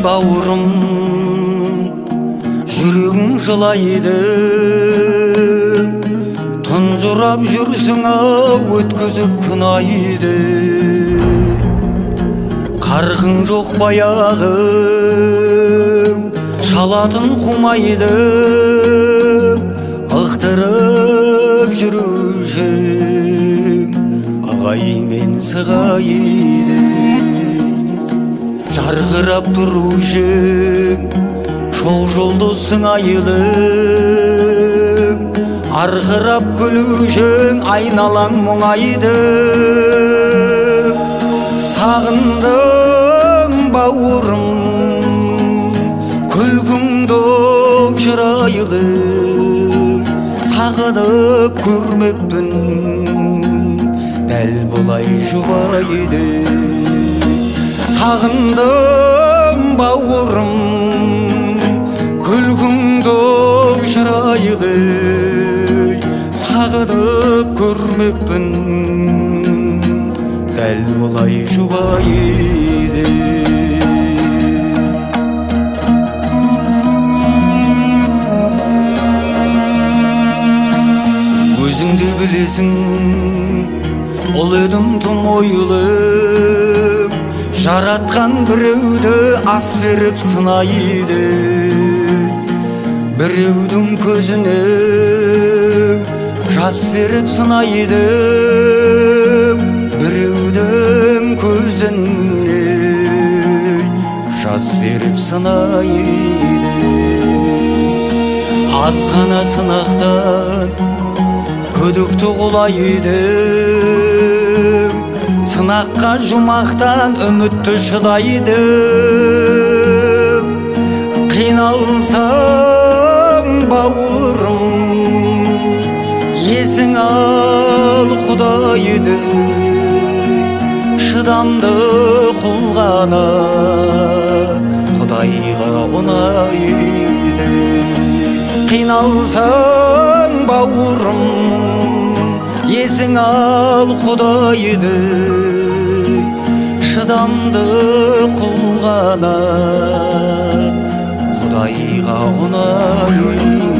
бауырым, жүрегің жылайды, тұнжырап жүрсің-ау өткізіп күн айды. Қарқың жоқ баяғы, шалатын қумайды, ықтырып жүрушің ағаймен сығайды. Жарқырап тұрушың шоқ жұлдызсың айылың, арқырап күлушің айналаң мұңайды. Сағындым бауырым, күлкіңді шырайлы, сағынып көрмеппін дәл бұлай жұбайды. Сағындым бауырым, күлкіңді шырайлы, сағынып көрмеппін дәл бұлай жұбайды. Өзіңді білесің, ол едім тым ойлы, жаратқан біреуді ас беріп сынайды. Біреудің көзіне жас беріп сынайды, біреудің көзіне жас беріп сынайды. Азғана сынақтан күдікті құлайды, сынаққа жұмақтан үмітті шыдайды. Қиналсаң бауырым, есің ал Құдайды, шыдамды құлғана Құдайға ұнайды. Қиналсаң бауырым, есің ал Құдайды, шыдамды құлғана Құдайға ұнайды.